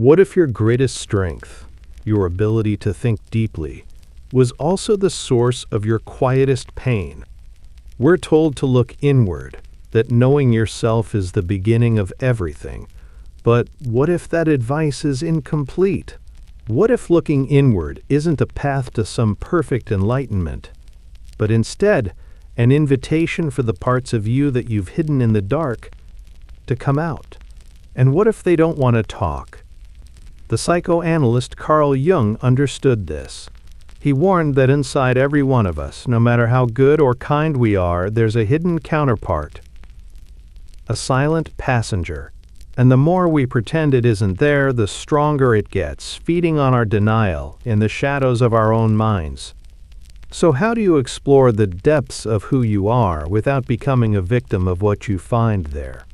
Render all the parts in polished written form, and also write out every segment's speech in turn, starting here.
What if your greatest strength, your ability to think deeply, was also the source of your quietest pain? We're told to look inward, that knowing yourself is the beginning of everything. But what if that advice is incomplete? What if looking inward isn't a path to some perfect enlightenment, but instead an invitation for the parts of you that you've hidden in the dark to come out? And what if they don't want to talk? The psychoanalyst Carl Jung understood this. He warned that inside every one of us, no matter how good or kind we are, there's a hidden counterpart, a silent passenger. And the more we pretend it isn't there, the stronger it gets, feeding on our denial in the shadows of our own minds. So how do you explore the depths of who you are without becoming a victim of what you find there?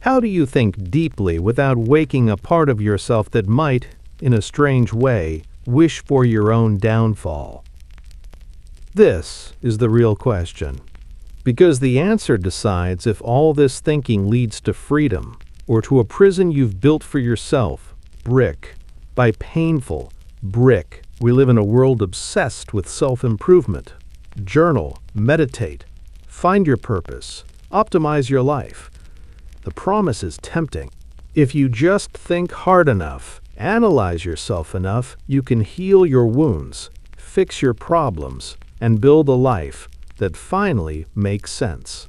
How do you think deeply without waking a part of yourself that might, in a strange way, wish for your own downfall? This is the real question. Because the answer decides if all this thinking leads to freedom or to a prison you've built for yourself, brick by painful brick. We live in a world obsessed with self-improvement. Journal, meditate, find your purpose, optimize your life. The promise is tempting. If you just think hard enough, analyze yourself enough, you can heal your wounds, fix your problems, and build a life that finally makes sense.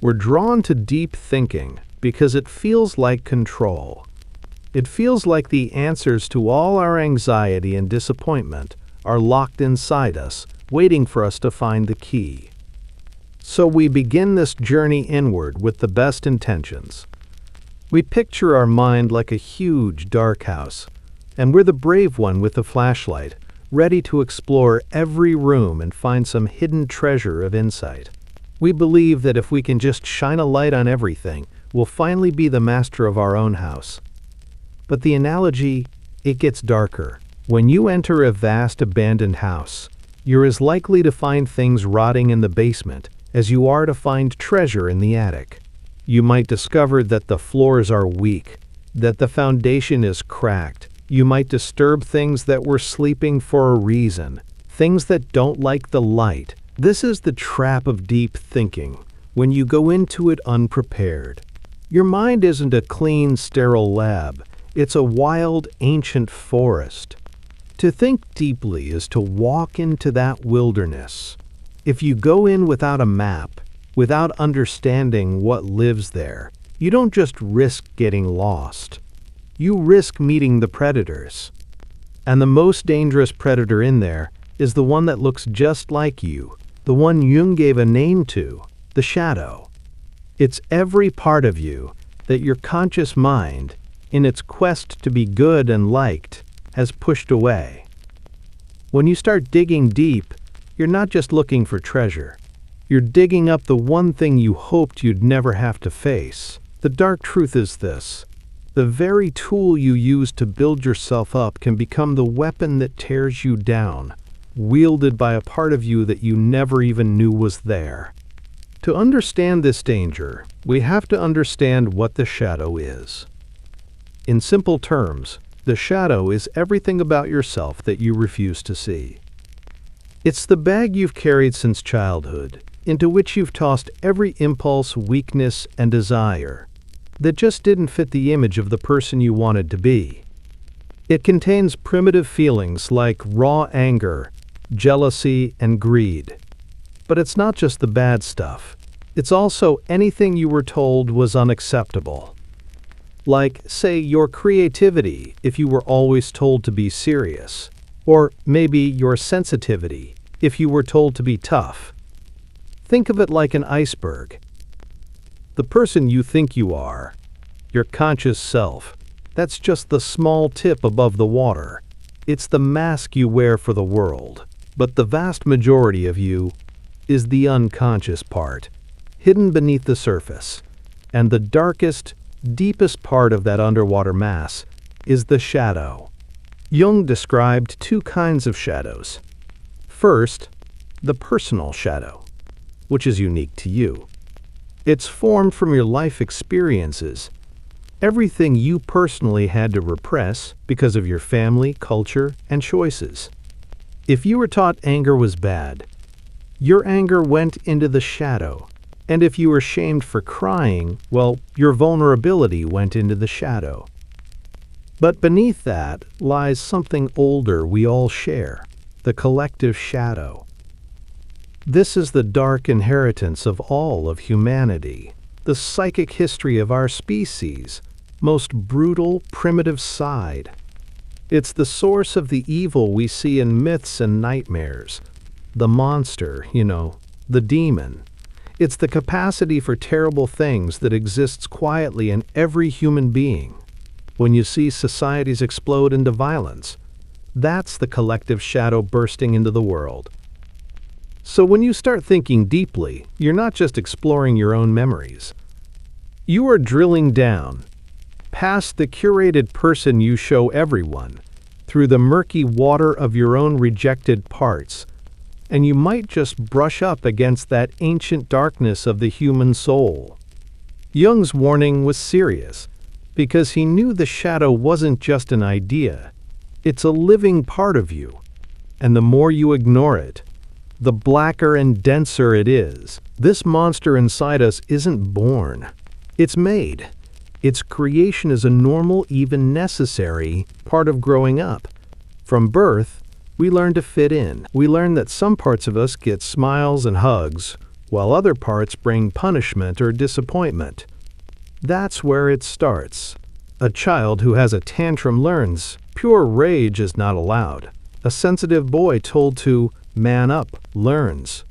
We're drawn to deep thinking because it feels like control. It feels like the answers to all our anxiety and disappointment are locked inside us, waiting for us to find the key. So we begin this journey inward with the best intentions. We picture our mind like a huge dark house, and we're the brave one with the flashlight, ready to explore every room and find some hidden treasure of insight. We believe that if we can just shine a light on everything, we'll finally be the master of our own house. But the analogy, it gets darker. When you enter a vast abandoned house, you're as likely to find things rotting in the basement as you are to find treasure in the attic. You might discover that the floors are weak, that the foundation is cracked. You might disturb things that were sleeping for a reason, things that don't like the light. This is the trap of deep thinking, when you go into it unprepared. Your mind isn't a clean, sterile lab. It's a wild, ancient forest. To think deeply is to walk into that wilderness. If you go in without a map, without understanding what lives there, you don't just risk getting lost. You risk meeting the predators. And the most dangerous predator in there is the one that looks just like you, the one Jung gave a name to, the shadow. It's every part of you that your conscious mind, in its quest to be good and liked, has pushed away. When you start digging deep, you're not just looking for treasure. You're digging up the one thing you hoped you'd never have to face. The dark truth is this: the very tool you use to build yourself up can become the weapon that tears you down, wielded by a part of you that you never even knew was there. To understand this danger, we have to understand what the shadow is. In simple terms, the shadow is everything about yourself that you refuse to see. It's the bag you've carried since childhood, into which you've tossed every impulse, weakness, and desire that just didn't fit the image of the person you wanted to be. It contains primitive feelings like raw anger, jealousy, and greed. But it's not just the bad stuff. It's also anything you were told was unacceptable. Like, say, your creativity if you were always told to be serious. Or maybe your sensitivity if you were told to be tough. Think of it like an iceberg. The person you think you are, your conscious self, that's just the small tip above the water. It's the mask you wear for the world. But the vast majority of you is the unconscious part, hidden beneath the surface. And the darkest, deepest part of that underwater mass is the shadow. Jung described two kinds of shadows. First, the personal shadow, which is unique to you. It's formed from your life experiences, Everything you personally had to repress because of your family, culture, and choices. If you were taught anger was bad, your anger went into the shadow. And if you were shamed for crying, well, your vulnerability went into the shadow. But beneath that lies something older we all share, the collective shadow. This is the dark inheritance of all of humanity, the psychic history of our species' most brutal, primitive side. It's the source of the evil we see in myths and nightmares. The monster, the demon. It's the capacity for terrible things that exists quietly in every human being. When you see societies explode into violence, that's the collective shadow bursting into the world. So when you start thinking deeply, you're not just exploring your own memories. You are drilling down, past the curated person you show everyone, through the murky water of your own rejected parts, and you might just brush up against that ancient darkness of the human soul. Jung's warning was serious, because he knew the shadow wasn't just an idea. It's a living part of you, and the more you ignore it, the blacker and denser it is. This monster inside us isn't born. It's made. Its creation is a normal, even necessary, part of growing up. From birth, we learn to fit in. We learn that some parts of us get smiles and hugs, while other parts bring punishment or disappointment. That's where it starts. A child who has a tantrum learns pure rage is not allowed. A sensitive boy told to man up learns.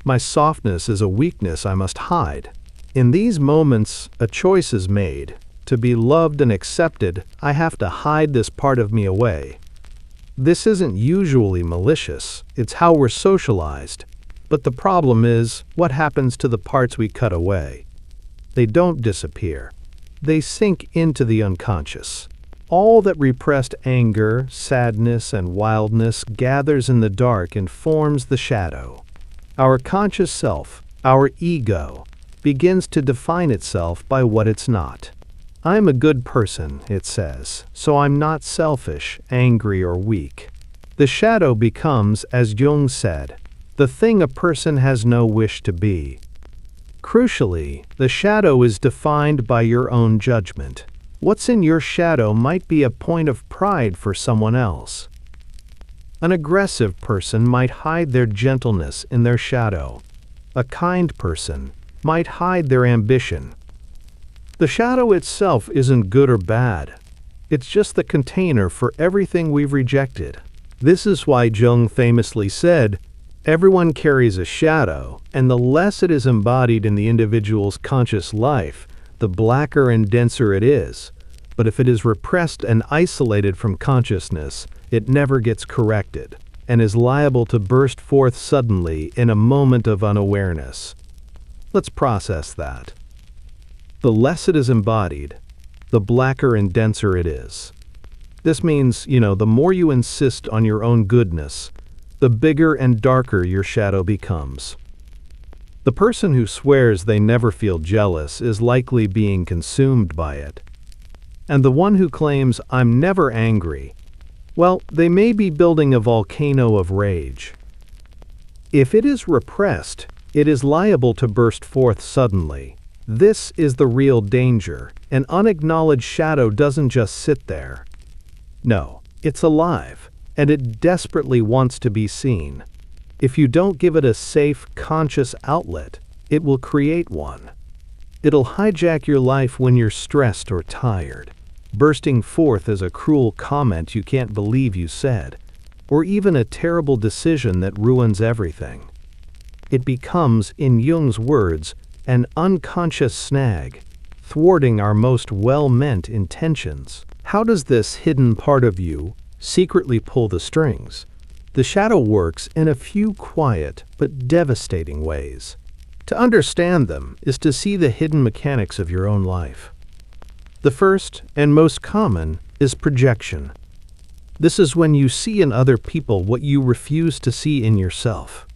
My softness is a weakness I must hide. In these moments, a choice is made. To be loved and accepted, I have to hide this part of me away. This isn't usually malicious. It's how we're socialized. But the problem is, what happens to the parts we cut away? They don't disappear. They sink into the unconscious. All that repressed anger, sadness, and wildness gathers in the dark and forms the shadow. Our conscious self, our ego, begins to define itself by what it's not. I'm a good person, it says, so I'm not selfish, angry, or weak. The shadow becomes, as Jung said, the thing a person has no wish to be. Crucially, the shadow is defined by your own judgment. What's in your shadow might be a point of pride for someone else. An aggressive person might hide their gentleness in their shadow. A kind person might hide their ambition. The shadow itself isn't good or bad. It's just the container for everything we've rejected. This is why Jung famously said, everyone carries a shadow, and the less it is embodied in the individual's conscious life, the blacker and denser it is. But if it is repressed and isolated from consciousness, it never gets corrected, and is liable to burst forth suddenly in a moment of unawareness. Let's process that. The less it is embodied, the blacker and denser it is. This means, the more you insist on your own goodness, the bigger and darker your shadow becomes. The person who swears they never feel jealous is likely being consumed by it. And the one who claims, I'm never angry, well, they may be building a volcano of rage. If it is repressed, it is liable to burst forth suddenly. This is the real danger. An unacknowledged shadow doesn't just sit there. No, it's alive, and it desperately wants to be seen. If you don't give it a safe, conscious outlet, it will create one. It'll hijack your life when you're stressed or tired, bursting forth as a cruel comment you can't believe you said, or even a terrible decision that ruins everything. It becomes, in Jung's words, an unconscious snag, thwarting our most well-meant intentions. How does this hidden part of you secretly pull the strings? The shadow works in a few quiet but devastating ways. To understand them is to see the hidden mechanics of your own life. The first and most common is projection. This is when you see in other people what you refuse to see in yourself.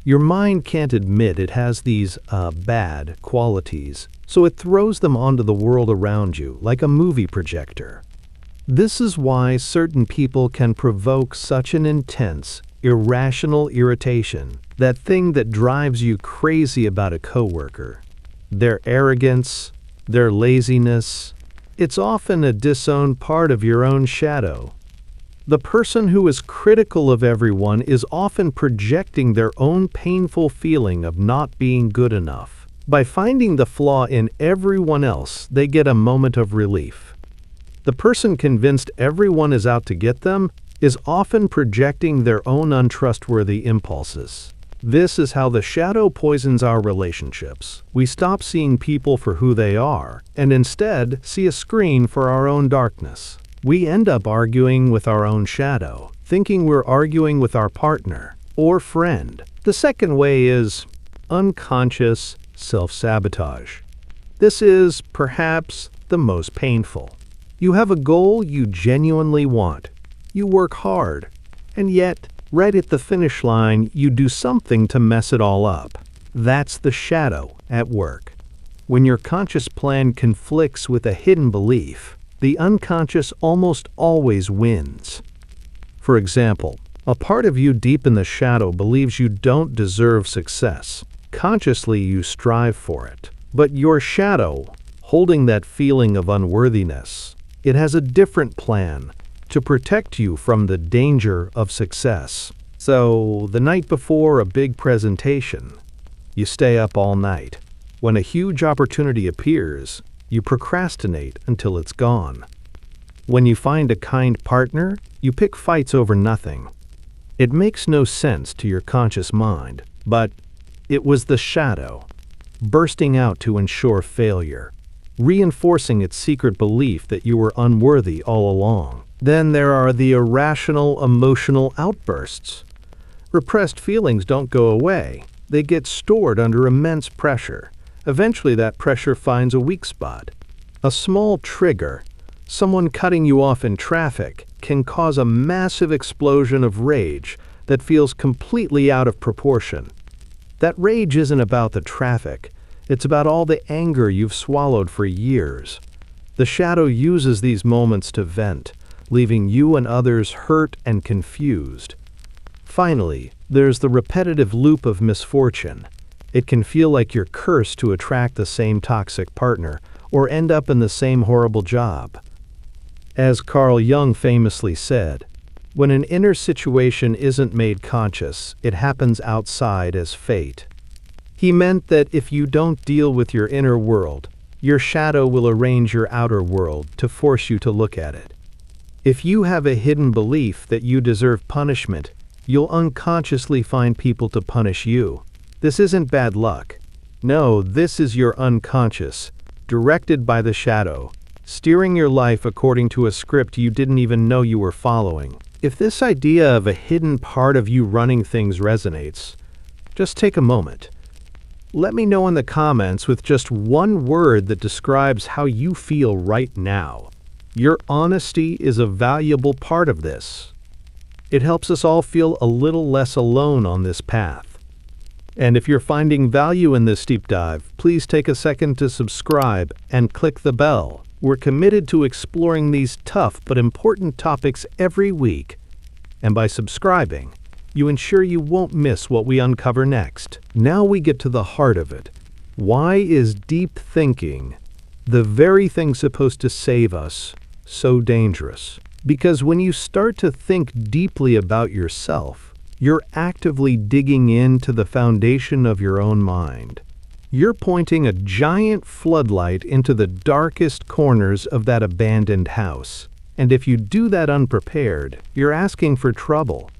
Your mind can't admit it has these bad qualities, so it throws them onto the world around you like a movie projector. This is why certain people can provoke such an intense, irrational irritation, that thing that drives you crazy about a coworker. Their arrogance, their laziness, it's often a disowned part of your own shadow. The person who is critical of everyone is often projecting their own painful feeling of not being good enough. By finding the flaw in everyone else, they get a moment of relief. The person convinced everyone is out to get them is often projecting their own untrustworthy impulses. This is how the shadow poisons our relationships. We stop seeing people for who they are, and instead see a screen for our own darkness. We end up arguing with our own shadow, thinking we're arguing with our partner or friend. The second way is unconscious self-sabotage. This is, perhaps, the most painful. You have a goal you genuinely want. You work hard, and yet, right at the finish line, you do something to mess it all up. That's the shadow at work. When your conscious plan conflicts with a hidden belief, the unconscious almost always wins. For example, a part of you deep in the shadow believes you don't deserve success. Consciously, you strive for it. But your shadow, holding that feeling of unworthiness, it has a different plan to protect you from the danger of success. So, the night before a big presentation, you stay up all night. When a huge opportunity appears, you procrastinate until it's gone. When you find a kind partner, you pick fights over nothing. It makes no sense to your conscious mind, but it was the shadow, bursting out to ensure failure, reinforcing its secret belief that you were unworthy all along. Then there are the irrational emotional outbursts. Repressed feelings don't go away. They get stored under immense pressure. Eventually that pressure finds a weak spot. A small trigger, someone cutting you off in traffic, can cause a massive explosion of rage that feels completely out of proportion. That rage isn't about the traffic. It's about all the anger you've swallowed for years. The shadow uses these moments to vent, leaving you and others hurt and confused. Finally, there's the repetitive loop of misfortune. It can feel like you're cursed to attract the same toxic partner or end up in the same horrible job. As Carl Jung famously said, when an inner situation isn't made conscious, it happens outside as fate. He meant that if you don't deal with your inner world, your shadow will arrange your outer world to force you to look at it. If you have a hidden belief that you deserve punishment, you'll unconsciously find people to punish you. This isn't bad luck. No, this is your unconscious, directed by the shadow, steering your life according to a script you didn't even know you were following. If this idea of a hidden part of you running things resonates, just take a moment. Let me know in the comments with just one word that describes how you feel right now. Your honesty is a valuable part of this. It helps us all feel a little less alone on this path. And if you're finding value in this deep dive, please take a second to subscribe and click the bell. We're committed to exploring these tough but important topics every week. And by subscribing, you ensure you won't miss what we uncover next. Now we get to the heart of it. Why is deep thinking, the very thing supposed to save us, so dangerous? Because when you start to think deeply about yourself, you're actively digging into the foundation of your own mind. You're pointing a giant floodlight into the darkest corners of that abandoned house. And if you do that unprepared, you're asking for trouble.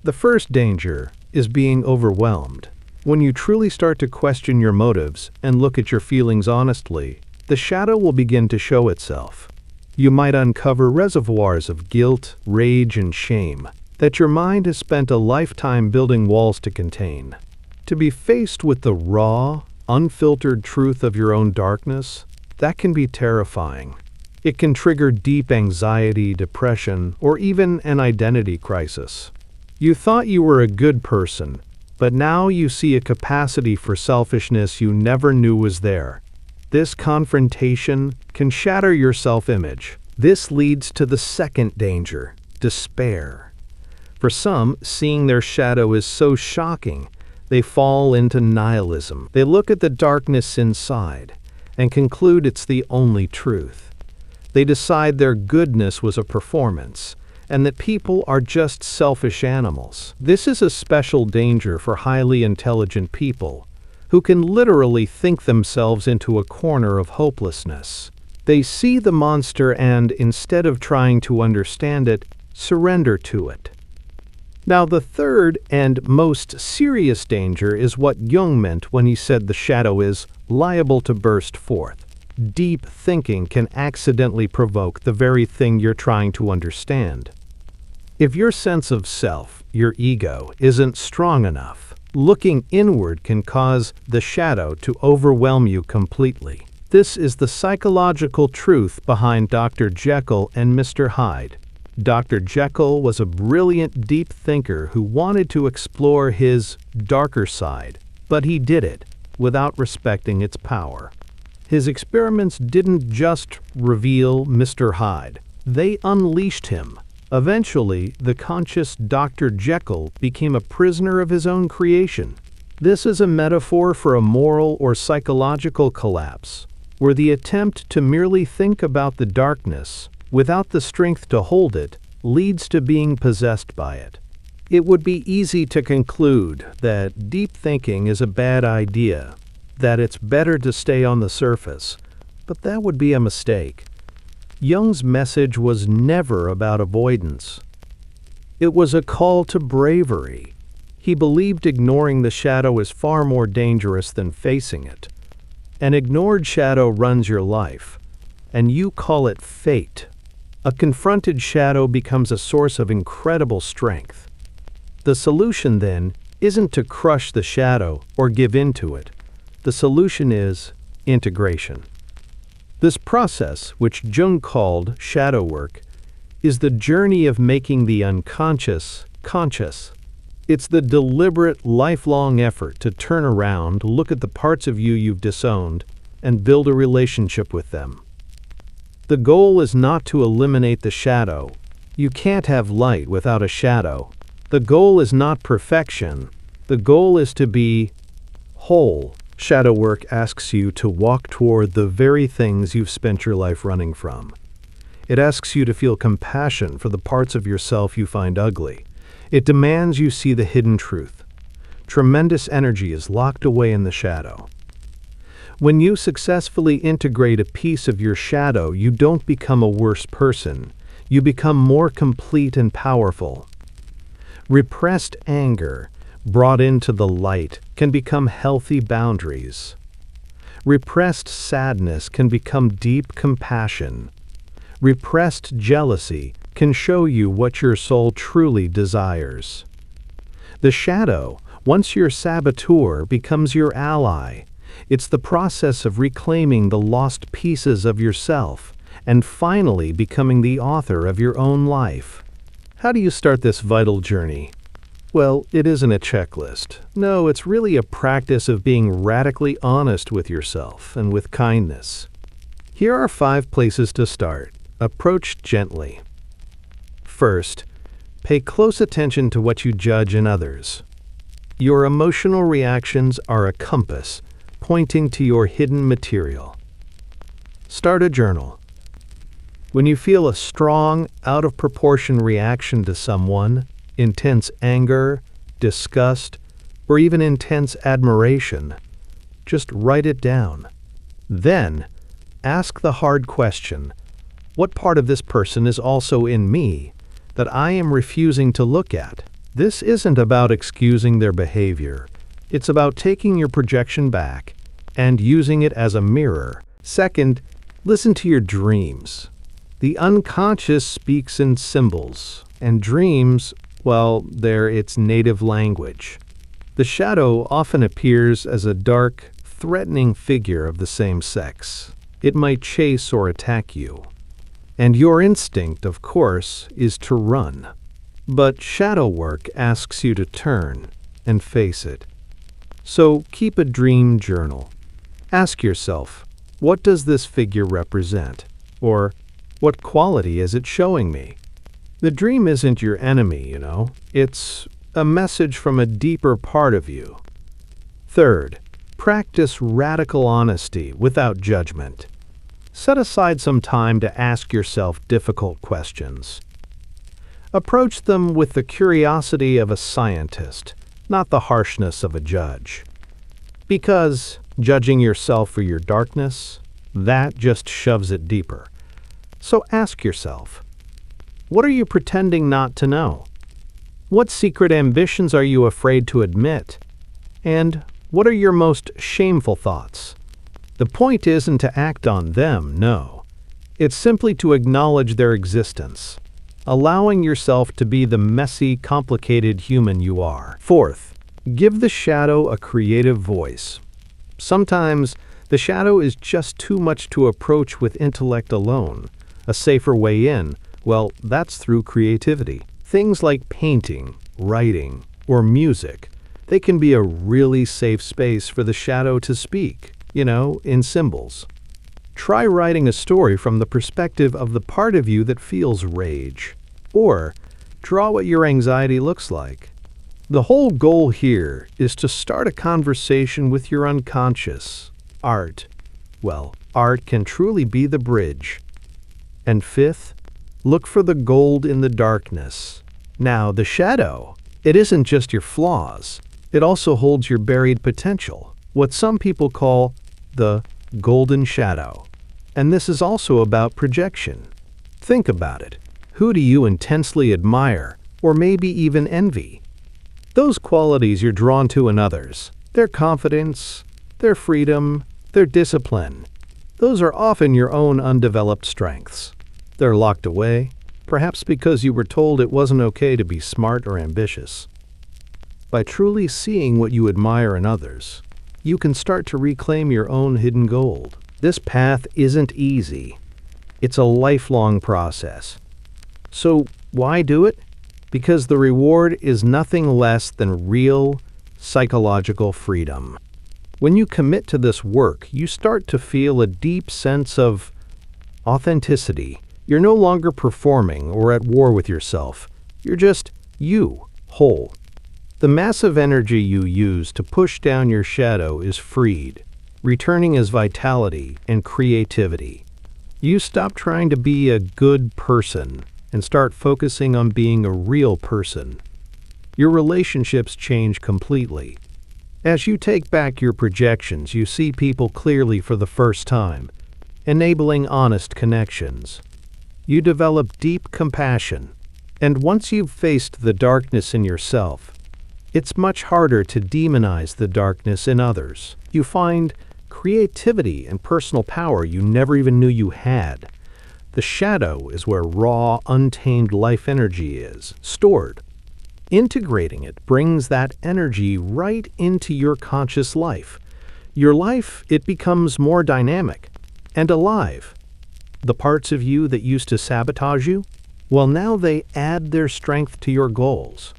The first danger is being overwhelmed. When you truly start to question your motives and look at your feelings honestly, the shadow will begin to show itself. You might uncover reservoirs of guilt, rage, and shame that your mind has spent a lifetime building walls to contain. To be faced with the raw, unfiltered truth of your own darkness, that can be terrifying. It can trigger deep anxiety, depression, or even an identity crisis. You thought you were a good person, But now you see a capacity for selfishness you never knew was there. This confrontation can shatter your self-image. This leads to the second danger, despair. For some, seeing their shadow is so shocking, they fall into nihilism. They look at the darkness inside and conclude it's the only truth. They decide their goodness was a performance, and that people are just selfish animals. This is a special danger for highly intelligent people, who can literally think themselves into a corner of hopelessness. They see the monster and, instead of trying to understand it, surrender to it. Now, the third and most serious danger is what Jung meant when he said the shadow is liable to burst forth. Deep thinking can accidentally provoke the very thing you're trying to understand. If your sense of self, your ego, isn't strong enough, looking inward can cause the shadow to overwhelm you completely. This is the psychological truth behind Dr. Jekyll and Mr. Hyde. Dr. Jekyll was a brilliant, deep thinker who wanted to explore his darker side, but he did it without respecting its power. His experiments didn't just reveal Mr. Hyde, they unleashed him. Eventually, the conscious Dr. Jekyll became a prisoner of his own creation. This is a metaphor for a moral or psychological collapse, where the attempt to merely think about the darkness, without the strength to hold it, leads to being possessed by it. It would be easy to conclude that deep thinking is a bad idea, that it's better to stay on the surface, but that would be a mistake. Jung's message was never about avoidance. It was a call to bravery. He believed ignoring the shadow is far more dangerous than facing it. An ignored shadow runs your life, and you call it fate. A confronted shadow becomes a source of incredible strength. The solution, then, isn't to crush the shadow or give in to it. The solution is integration. This process, which Jung called shadow work, is the journey of making the unconscious conscious. It's the deliberate, lifelong effort to turn around, look at the parts of you you've disowned, and build a relationship with them. The goal is not to eliminate the shadow. You can't have light without a shadow. The goal is not perfection. The goal is to be whole. Shadow work asks you to walk toward the very things you've spent your life running from. It asks you to feel compassion for the parts of yourself you find ugly. It demands you see the hidden truth. Tremendous energy is locked away in the shadow. When you successfully integrate a piece of your shadow, you don't become a worse person. You become more complete and powerful. Repressed anger, brought into the light, can become healthy boundaries. Repressed sadness can become deep compassion. Repressed jealousy can show you what your soul truly desires. The shadow, once your saboteur, becomes your ally. It's the process of reclaiming the lost pieces of yourself and finally becoming the author of your own life. How do you start this vital journey? Well, it isn't a checklist. No, it's really a practice of being radically honest with yourself and with kindness. Here are 5 places to start. Approach gently. First, pay close attention to what you judge in others. Your emotional reactions are a compass, pointing to your hidden material. Start a journal. When you feel a strong, out-of-proportion reaction to someone, intense anger, disgust, or even intense admiration, just write it down. Then, ask the hard question, what part of this person is also in me that I am refusing to look at? This isn't about excusing their behavior. It's about taking your projection back and using it as a mirror. Second, listen to your dreams. The unconscious speaks in symbols, and dreams, well, they're its native language. The shadow often appears as a dark, threatening figure of the same sex. It might chase or attack you. And your instinct, of course, is to run. But shadow work asks you to turn and face it. So keep a dream journal. Ask yourself, what does this figure represent? Or, what quality is it showing me? The dream isn't your enemy, It's a message from a deeper part of you. Third, practice radical honesty without judgment. Set aside some time to ask yourself difficult questions. Approach them with the curiosity of a scientist, not the harshness of a judge. Because judging yourself for your darkness, that just shoves it deeper. So ask yourself, what are you pretending not to know? What secret ambitions are you afraid to admit? And what are your most shameful thoughts? The point isn't to act on them, no. It's simply to acknowledge their existence, allowing yourself to be the messy, complicated human you are. Fourth, give the shadow a creative voice. Sometimes the shadow is just too much to approach with intellect alone. A safer way in, well, that's through creativity. Things like painting, writing, or music, they can be a really safe space for the shadow to speak, in symbols. Try writing a story from the perspective of the part of you that feels rage. Or draw what your anxiety looks like. The whole goal here is to start a conversation with your unconscious. Art can truly be the bridge. And fifth, look for the gold in the darkness. Now, the shadow, it isn't just your flaws. It also holds your buried potential, what some people call the golden shadow. And this is also about projection. Think about it. Who do you intensely admire, or maybe even envy? Those qualities you're drawn to in others, their confidence, their freedom, their discipline, those are often your own undeveloped strengths. They're locked away, perhaps because you were told it wasn't okay to be smart or ambitious. By truly seeing what you admire in others, you can start to reclaim your own hidden gold. This path isn't easy. It's a lifelong process. So why do it? Because the reward is nothing less than real psychological freedom. When you commit to this work, you start to feel a deep sense of authenticity. You're no longer performing or at war with yourself. You're just you, whole. The massive energy you use to push down your shadow is freed, returning as vitality and creativity. You stop trying to be a good person and start focusing on being a real person. Your relationships change completely. As you take back your projections, you see people clearly for the first time, enabling honest connections. You develop deep compassion, and once you've faced the darkness in yourself, it's much harder to demonize the darkness in others. You find creativity and personal power you never even knew you had. The shadow is where raw, untamed life energy is, stored. Integrating it brings that energy right into your conscious life. Your life, it becomes more dynamic and alive. The parts of you that used to sabotage you, well, now they add their strength to your goals.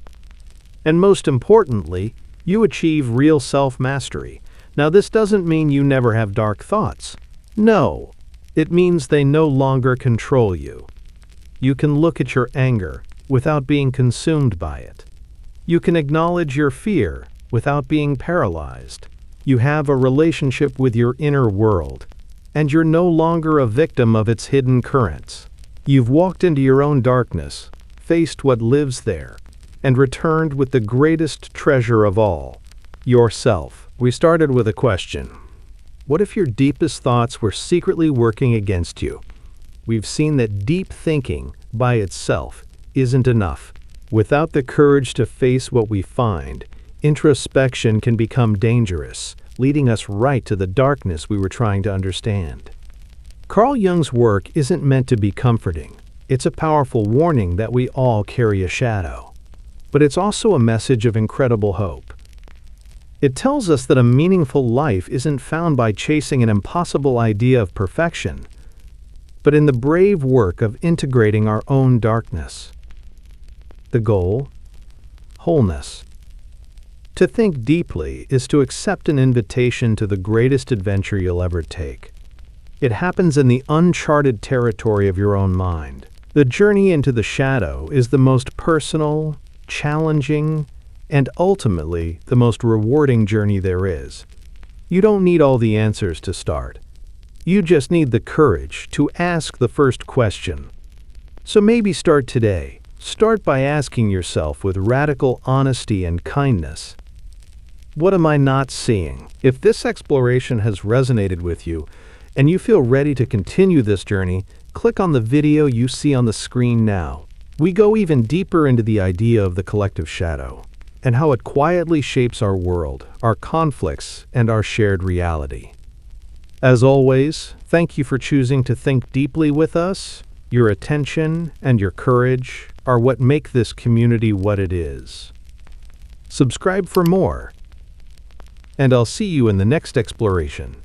And most importantly, you achieve real self-mastery. Now, this doesn't mean you never have dark thoughts. No, it means they no longer control you. You can look at your anger without being consumed by it. You can acknowledge your fear without being paralyzed. You have a relationship with your inner world, and you're no longer a victim of its hidden currents. You've walked into your own darkness, faced what lives there, and returned with the greatest treasure of all, yourself. We started with a question. What if your deepest thoughts were secretly working against you? We've seen that deep thinking by itself isn't enough. Without the courage to face what we find, introspection can become dangerous, leading us right to the darkness we were trying to understand. Carl Jung's work isn't meant to be comforting. It's a powerful warning that we all carry a shadow. But it's also a message of incredible hope. It tells us that a meaningful life isn't found by chasing an impossible idea of perfection, but in the brave work of integrating our own darkness. The goal? Wholeness. To think deeply is to accept an invitation to the greatest adventure you'll ever take. It happens in the uncharted territory of your own mind. The journey into the shadow is the most personal, challenging, and ultimately the most rewarding journey there is. You don't need all the answers to start. You just need the courage to ask the first question. So maybe start today. Start by asking yourself with radical honesty and kindness, what am I not seeing? If this exploration has resonated with you and you feel ready to continue this journey, click on the video you see on the screen now. We go even deeper into the idea of the collective shadow and how it quietly shapes our world, our conflicts, and our shared reality. As always, thank you for choosing to think deeply with us. Your attention and your courage are what make this community what it is. Subscribe for more, and I'll see you in the next exploration.